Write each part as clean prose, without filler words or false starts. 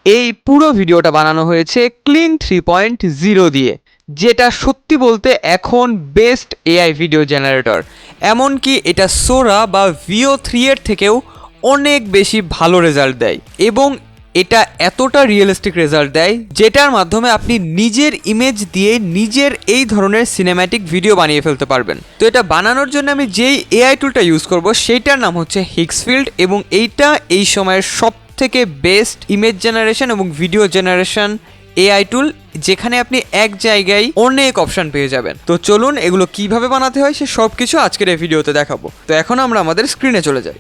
এই পুরো ভিডিওটা বানানো হয়েছে ক্লিং 3.0 দিয়ে, যেটা সত্যি বলতে এখন বেস্ট এআই ভিডিও জেনারেটর। এমনকি এটা সোরা বা VO3 এর থেকেও অনেক বেশি ভালো রেজাল্ট দেয়, এবং এটা এতটা রিয়েলিস্টিক রেজাল্ট দেয় যেটার মাধ্যমে আপনি নিজের ইমেজ দিয়ে নিজের এই ধরনের সিনেম্যাটিক ভিডিও বানিয়ে ফেলতে পারবেন। তো এটা বানানোর জন্য আমি যেই এআই টুলটা ইউজ করব সেইটার নাম হচ্ছে হিক্সফিল্ড, এবং এইটা এই সময়ের সব থেকে বেস্ট ইমেজ জেনারেশন এবং ভিডিও জেনারেশন এআই টুল, যেখানে আপনি এক জায়গায় অনেক অপশন পেয়ে যাবেন। তো চলুন এগুলো কিভাবে বানাতে হয় সে সব কিছু আজকের এই ভিডিওতে দেখাবো। তো এখন আমরা আমাদের স্ক্রিনে চলে যাই।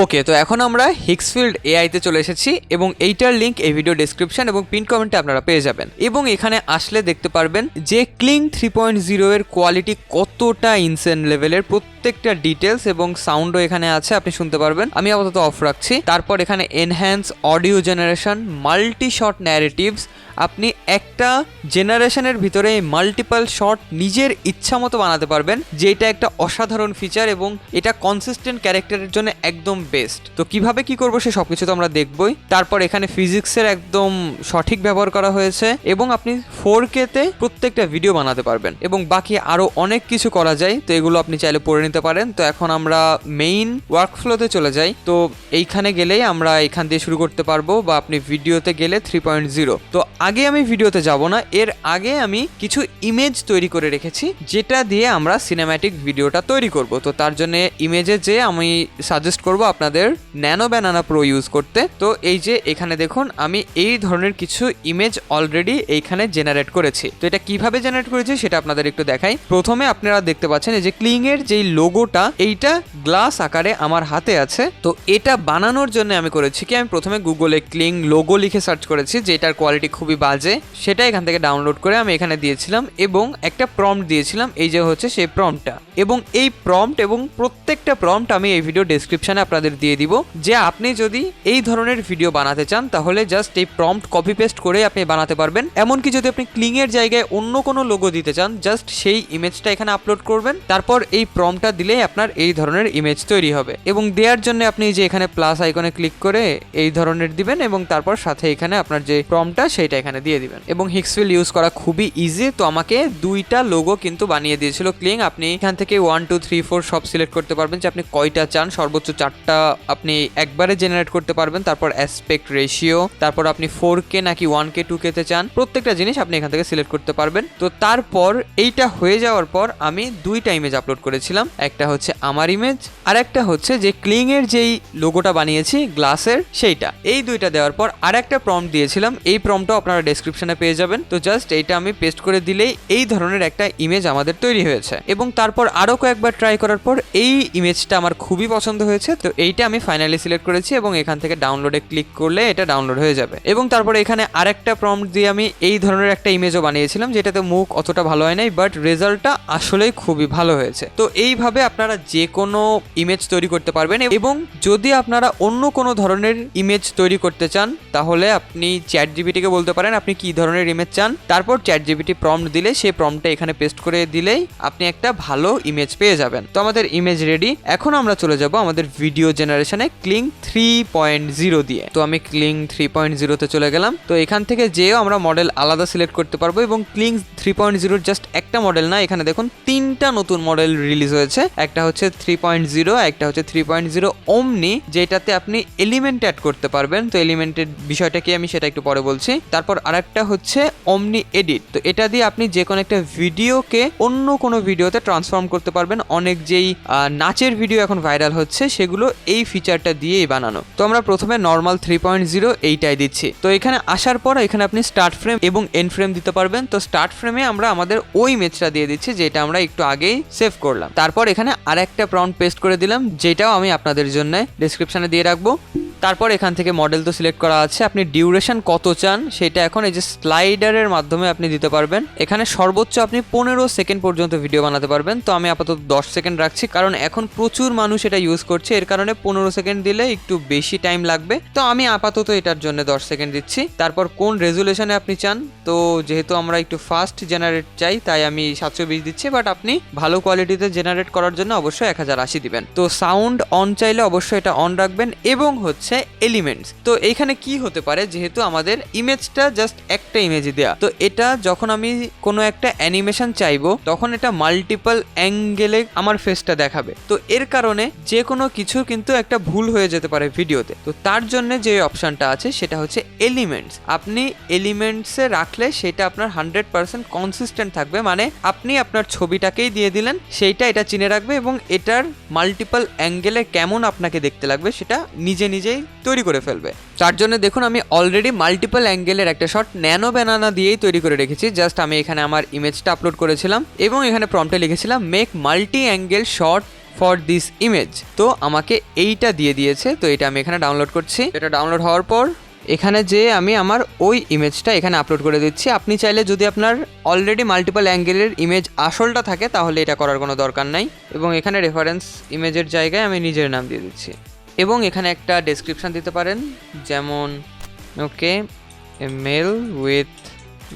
ওকে, তো এখন আমরা হিক্সফিল্ড এআইতে চলে এসেছি, এবং এইটার লিঙ্ক এই ভিডিও ডেসক্রিপশন এবং পিন কমেন্টে আপনারা পেয়ে যাবেন। এবং এখানে আসলে দেখতে পারবেন যে ক্লিং 3.0 এর কোয়ালিটি কতটা ইনসেন লেভেলের, প্রত্যেকটা ডিটেলস এবং সাউন্ডও এখানে আছে, আপনি শুনতে পারবেন। আমি আপাতত অফ রাখছি। তারপর এখানে enhance audio generation, multi shot narratives, আপনি একটা জেনারেশনের ভিতরে মাল্টিপল শট নিজের ইচ্ছা মতো বানাতে পারবেন, যেটা একটা অসাধারণ ফিচার, এবং এটা কনসিস্টেন্ট ক্যারেক্টারের জন্য একদম বেস্ট। তো কিভাবে কি করবো সে সবকিছু তো আমরা দেখবই। তারপর এখানে ফিজিক্সের একদম সঠিক ব্যবহার করা হয়েছে, এবং আপনি 4K তে প্রত্যেকটা ভিডিও বানাতে পারবেন, এবং বাকি আরো অনেক কিছু করা যায়। তো এগুলো আপনি চাইলে পড়ে নিতে পারেন। তো এখন আমরা মেইন ওয়ার্কফ্লোতে চলে যাই। তো এইখানে গেলেই আমরা এখান দিয়ে শুরু করতে পারবো, বা আপনি ভিডিওতে গেলে 3.0। তো আগে আমি ভিডিওতে যাব না, এর আগে আমি কিছু ইমেজ তৈরি করে রেখেছি যেটা দিয়ে আমরা সিনেম্যাটিক ভিডিওটা তৈরি করব। তো তার জন্য ইমেজে যে আমি সাজেস্ট করব আপনাদের ন্যানো ব্যানানা প্রো ইউজ করতে। তো এই যে এখানে দেখুন আমি এই ধরনের কিছু ইমেজ অলরেডি এইখানে জেনারেট করেছি। তো এটা কিভাবে জেনারেট করেছি সেটা আপনাদের একটু দেখাই। প্রথমে আপনারা দেখতে পাচ্ছেন এই যে ক্লিং এর যেই লোগোটা, এইটা গ্লাস আকারে আমার হাতে আছে। তো এটা বানানোর জন্য আমি করেছি কি, আমি প্রথমে গুগলে ক্লিং লোগো লিখে সার্চ করেছি, যেটার কোয়ালিটি খুবই বাজে, সেটা এখান থেকে ডাউনলোড করে আমি এখানে দিয়েছিলাম, এবং একটা প্রম্পট দিয়েছিলাম, এই যে হচ্ছে সেই প্রম্পটটা। এবং এই প্রম্পট এবং প্রত্যেকটা প্রম্পট আমি এই ভিডিও ডেসক্রিপশনে আপনাদের দিয়ে দিব, যে আপনি যদি এই ধরনের ভিডিও বানাতে চান তাহলে জাস্ট এই প্রম্পট কপি পেস্ট করে আপনি বানাতে পারবেন। এমনকি যদি আপনি ক্লিং এর জায়গায় অন্য কোনো লোগো দিতে চান, জাস্ট সেই ইমেজটা এখানে আপলোড করবেন, তারপর এই প্রম্পটটা দিলেই আপনার এই ধরনের ইমেজ তৈরি হবে। এবং দেওয়ার জন্য আপনি যে এখানে প্লাস আইকনে ক্লিক করে এই ধরনের দিবেন, এবং তারপর সাথে এখানে আপনার যে প্রম্পটটা সেইটা এখানে দিয়ে দিবেন। এবং হিক্সফিল্ড ইউজ করা খুবই ইজি। তো আমাকে দুইটা লোগো কিন্তু বানিয়ে দিয়েছিল ক্লিং। আপনি এখান থেকে 1 2 3 4 সব সিলেক্ট করতে পারবেন যে আপনি কয়টা চান, সর্বোচ্চ 4টা আপনি একবারে জেনারেট করতে পারবেন। তারপর অ্যাসপেক্ট রেশিও, তারপর আপনি 4K নাকি 1K 2K তে চান, প্রত্যেকটা জিনিস আপনি এখান থেকে সিলেক্ট করতে পারবেন। তো তারপর এইটা হয়ে যাওয়ার পর আমি দুইটা ইমেজ আপলোড করেছিলাম, একটা হচ্ছে আমার ইমেজ, আর একটা হচ্ছে যে ক্লিং এর যেই লোগোটা বানিয়েছি গ্লাসের সেইটা। এই দুইটা দেওয়ার পর আর একটা প্রম্পট দিয়েছিলাম, এই প্রম্পটও আপনারা ডেসক্রিপশনে পেয়ে যাবেন। তো জাস্ট এইটা আমি পেস্ট করে দিলেই এই ধরনের একটা ইমেজ আমাদের তৈরি হয়েছে। এবং তারপর আরো কয়েকবার ট্রাই করার পর এই ইমেজটা আমার খুবই পছন্দ হয়েছে। তো এইটা আমি ফাইনালি সিলেক্ট করেছি, এবং এখান থেকে ডাউনলোডে ক্লিক করলে এটা ডাউনলোড হয়ে যাবে। এবং তারপর এখানে আরেকটা প্রম্পট দিয়ে আমি এই ধরনের একটা ইমেজও বানিয়েছিলাম, যেটাতে মুখ অতটা ভালো হয় নাই, বাট রেজাল্টটা আসলেই খুবই ভালো হয়েছে। তো এইভাবে আপনারা যে কোনো ইমেজ তৈরি করতে পারবেন। এবং যদি আপনারা অন্য কোনো ধরনের ইমেজ তৈরি করতে চান, তাহলে আপনি চ্যাটজিপিটিকে বলতে পারেন আপনি কি ধরনের ইমেজ চান, তারপর চ্যাটজিপিটি প্রম্পট দিলে সেই প্রম্পটটা এখানে পেস্ট করে দিলেই আপনি একটা ভালো ইমেজ পেয়ে যাবেন। তো আমাদের ইমেজ রেডি। এখন আমরা চলে যাব আমাদের ভিডিও জেনারেশনে ক্লিং 3.0 দিয়ে। তো আমি ক্লিং 3.0 তে চলে গেলাম। তো এখান থেকে যেও আমরা মডেল আলাদা সিলেক্ট করতে পারবো, এবং ক্লিং 3.0 জাস্ট একটা মডেল না, এখানে দেখুন 3টা নতুন মডেল রিলিজ হয়েছে। একটা হচ্ছে 3.0, একটা হচ্ছে 3.0 ওমনি, যেটাতে আপনি এলিমেন্ট অ্যাড করতে পারবেন। তো এলিমেন্টের বিষয়টা কি আমি সেটা একটু পরে বলছি। তারপর আরেকটা হচ্ছে ওমনি এডিট। তো এটা দিয়ে আপনি যে কোনো একটা ভিডিওকে অন্য কোনো ভিডিওতে ট্রান্সফর্ম করতে পারবেন। অনেক যেই নাচের ভিডিও এখন ভাইরাল হচ্ছে সেগুলো এই ফিচারটা দিয়েই বানানো। তো আমরা প্রথমে নর্মাল 3.0 এইটাই দিচ্ছি। তো এখানে আসার পর এখানে আপনি স্টার্ট ফ্রেম এবং এন্ড ফ্রেম দিতে পারবেন। তো স্টার্ট ফ্রেমে আমরা আমাদের ওই ইমেজটা দিয়ে দিচ্ছি যেটা আমরা একটু আগেই সেভ করলাম। তারপর এখানে আরেকটা প্রম্পট পেস্ট করে দিলাম, যেটাও আমি আপনাদের জন্য ডেসক্রিপশনে দিয়ে রাখবো। তারপর এখান থেকে মডেল তো সিলেক্ট করা আছে, আপনি ডিউরেশন কত চান সেটা এখন এই যে স্লাইডারের মাধ্যমে আপনি দিতে পারবেন। এখানে সর্বোচ্চ আপনি 15 সেকেন্ড পর্যন্ত ভিডিও বানাতে পারবেন। তো আমি আপাতত 10 সেকেন্ড রাখছি, কারণ এখন প্রচুর মানুষ এটা ইউজ করছে, এর কারণে 15 সেকেন্ড দিলে একটু বেশি টাইম লাগবে। তো আমি আপাতত এটার জন্য 10 সেকেন্ড দিচ্ছি। তারপর কোন রেজুলেশনে আপনি চান, তো যেহেতু আমরা একটু ফাস্ট জেনারেট চাই তাই আমি 720 দিচ্ছি, বাট আপনি ভালো কোয়ালিটিতে জেনারেট করার জন্য অবশ্যই 1080 দিবেন। তো সাউন্ড অন চাইলে অবশ্যই এটা অন রাখবেন, এবং হচ্ছে হচ্ছে এলিমেন্টস। তো এইখানে কি হতে পারে, যেহেতু আমাদের ইমেজটা জাস্ট একটা ইমেজে দেয়া, তো এটা যখন আমি কোনো একটা অ্যানিমেশন চাইবো তখন এটা মাল্টিপল অ্যাঙ্গেলে আমার ফেসটা দেখাবে। তো এর কারণে যে কোনো কিছু কিন্তু একটা ভুল হয়ে যেতে পারে ভিডিওতে। তো তার জন্য যে অপশনটা আছে সেটা হচ্ছে এলিমেন্টস। আপনি এলিমেন্টসে রাখলে সেটা আপনার 100% কনসিস্টেন্ট থাকবে, মানে আপনি আপনার ছবিটাকেই দিয়ে দিলেন, সেইটা এটা চিনে রাখবে এবং এটার মাল্টিপল অ্যাঙ্গেলে কেমন আপনাকে দেখতে লাগবে সেটা নিজে নিজেই তৈরি করে ফেলবে। তার জন্য দেখুন আমি অলরেডি মাল্টিপল অ্যাঙ্গেলের একটা শট ন্যানো ব্যানানা দিয়েই তৈরি করে রেখেছি। জাস্ট আমি এখানে আমার ইমেজটা আপলোড করেছিলাম এবং এখানে প্রম্পটে লিখেছিলাম make multi angle shot for this image. তো আমাকে এইটা দিয়ে দিয়েছে, তো এটা আমি এখানে ডাউনলোড করছি। এটা ডাউনলোড হওয়ার পর এখানে যে আমি আমার ওই ইমেজটা এখানে আপলোড করে দিচ্ছি। আপনি চাইলে যদি আপনার অলরেডি মাল্টিপল অ্যাঙ্গেলের ইমেজ আসলটা থাকে তাহলে এটা করার কোনো দরকার নাই। এবং এখানে রেফারেন্স ইমেজের জায়গায় আমি নিজের নাম দিয়ে দিচ্ছি এবং এখানে একটা ডেসক্রিপশান দিতে পারেন, যেমন okay a male with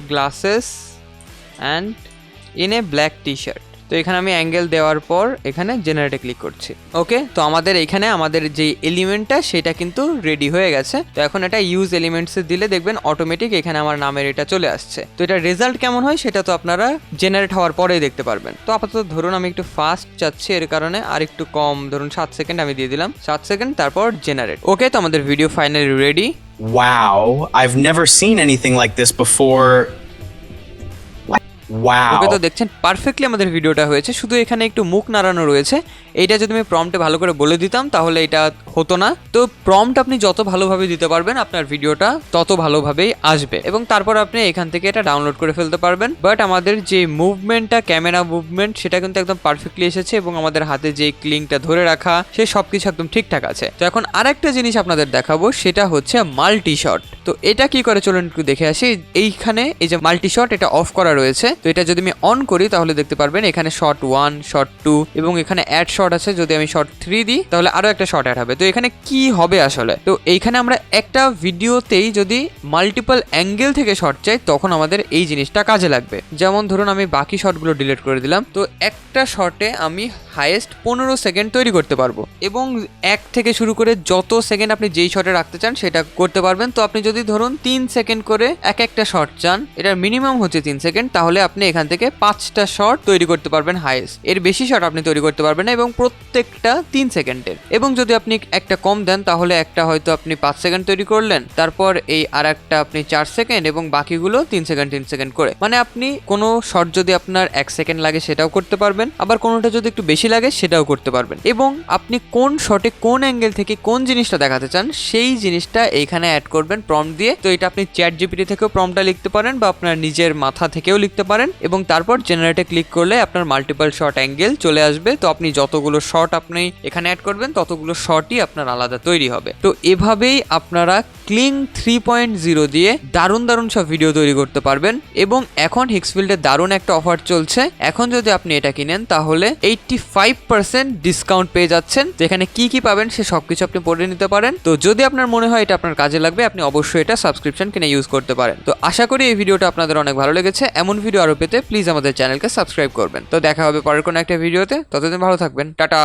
glasses and in a black T shirt. তো এখানে আমি অ্যাঙ্গেল দেওয়ার পর এখানে জেনারেটে ক্লিক করছি। ওকে, তো আমাদের এখানে আমাদের যে এলিমেন্টটা সেটা কিন্তু রেডি হয়ে গেছে। তো এখন এটা ইউজ এলিমেন্টসে দিলে দেখবেন অটোমেটিক এখানে আমার নামের এটা চলে আসছে। তো এটা রেজাল্ট কেমন হয় সেটা তো আপনারা জেনারেট হওয়ার পরেই দেখতে পারবেন। তো আপাতত ধরুন আমি একটু ফাস্ট চাচ্ছি, এর কারণে আর একটু কম ধরুন 7 সেকেন্ড আমি দিয়ে দিলাম, 7 সেকেন্ড, তারপর জেনারেট। ওকে, তো আমাদের video finally ready. Wow, I've never seen anything like this before. ওকে, তো Wow. দেখছেন পারফেক্টলি আমাদের ভিডিওটা হয়েছে, শুধু এখানে একটু মুখ নাড়ানো রয়েছে। এইটা যদি আমি প্রম্পটে ভালো করে বলে দিতাম তাহলে এটা হতো না। তো প্রম্পট আপনি যত ভালোভাবে দিতে পারবেন আপনার ভিডিওটা তত ভালোভাবেই আসবে এবং তারপর আপনি এখান থেকে এটা ডাউনলোড করে ফেলতে পারবেন। বাট আমাদের যে মুভমেন্টটা, ক্যামেরা মুভমেন্ট, সেটা কিন্তু একদম পারফেক্টলি এসেছে এবং আমাদের হাতে যে ক্লিংটা ধরে রাখা সে সব কিছু একদম ঠিকঠাক আছে। তো এখন আরেকটা জিনিস আপনাদের দেখাবো, সেটা হচ্ছে মাল্টি শট। তো এটা কি করে চলুন একটু দেখে আসি। এইখানে এই যে মাল্টি শট এটা অফ করা রয়েছে, তো এটা যদি আমি অন করি তাহলে দেখতে পারবেন এখানে শট 1, শট 2 এবং এখানে অ্যাড শট আছে। যদি আমি শট 3 দিই তাহলে আরো একটা শট অ্যাড হবে। তো এখানে কি হবে আসলে, তো এইখানে আমরা একটা ভিডিওতেই যদি মাল্টিপল অ্যাঙ্গেল থেকে শট চাই তখন আমাদের এই জিনিসটা কাজে লাগবে। যেমন ধরুন আমি বাকি শটগুলো ডিলিট করে দিলাম, তো একটা শটে আমি হাইয়েস্ট 15 সেকেন্ড তৈরি করতে পারবো এবং 1 থেকে শুরু করে যত সেকেন্ড আপনি যেই শটে রাখতে চান সেটা করতে পারবেন। তো আপনি যদি ধরুন 3 সেকেন্ড করে একটা শট চান, এটার মিনিমাম হচ্ছে 3 সেকেন্ড, তাহলে আপনি এখান থেকে 5টা শট তৈরি করতে পারবেন হাইয়েস্ট। এর বেশি শট আপনি তৈরি করতে পারবেন না এবং প্রত্যেকটা 3 সেকেন্ডের। এবং যদি আপনি একটা কম দেন তাহলে একটা হয়তো আপনি 5 সেকেন্ড তৈরি করলেন, তারপর এই আর একটা আপনি 4 সেকেন্ড এবং বাকিগুলো 3 সেকেন্ড করে। মানে আপনি কোনো শট যদি আপনার 1 সেকেন্ড লাগে সেটাও করতে পারবেন, আবার কোনোটা যদি একটু বেশি লাগে সেটাও করতে পারবেন। এবং আপনি কোন শটে কোন অ্যাঙ্গেল থেকে কোন জিনিসটা দেখাতে চান সেই জিনিসটা এইখানে অ্যাড করবেন প্রম্পট দিয়ে। তো এটা আপনি চ্যাট জিপিটি থেকেও প্রম্পটটা লিখতে পারেন বা আপনার নিজের মাথা থেকেও লিখতে পারেন এবং তারপর জেনারেটে ক্লিক করলে আপনার মাল্টিপল শট অ্যাঙ্গেল চলে আসবে। তো আপনি যতগুলো শট আপনি এখানে অ্যাড করবেন ততগুলো শটই আপনার আলাদা তৈরি হবে। তো এভাবেই আপনারা ক্লিং 3.0 দিয়ে দারুণ দারুণ সব ভিডিও তৈরি করতে পারবেন। এবং এখন হিক্সফিল্ডে দারুণ একটা অফার চলছে, এখন যদি আপনি এটা কিনেন তাহলে 85% ডিসকাউন্ট পেয়ে যাচ্ছেন। যেখানে কি কি পাবেন সে সবকিছু আপনি পড়ে নিতে পারেন। তো যদি আপনার মনে হয় এটা আপনার কাজে লাগবে আপনি অবশ্যই এটা সাবস্ক্রিপশন কিনে ইউজ করতে পারেন। তো আশা করি এই ভিডিওটা আপনাদের অনেক ভালো লেগেছে। এমন ভিডিও আরো পেতে প্লিজ আমাদের চ্যানেলকে সাবস্ক্রাইব করবেন। তো দেখা হবে পরের কোনো একটা ভিডিওতে, ততদিন ভালো থাকবেন, টাটা।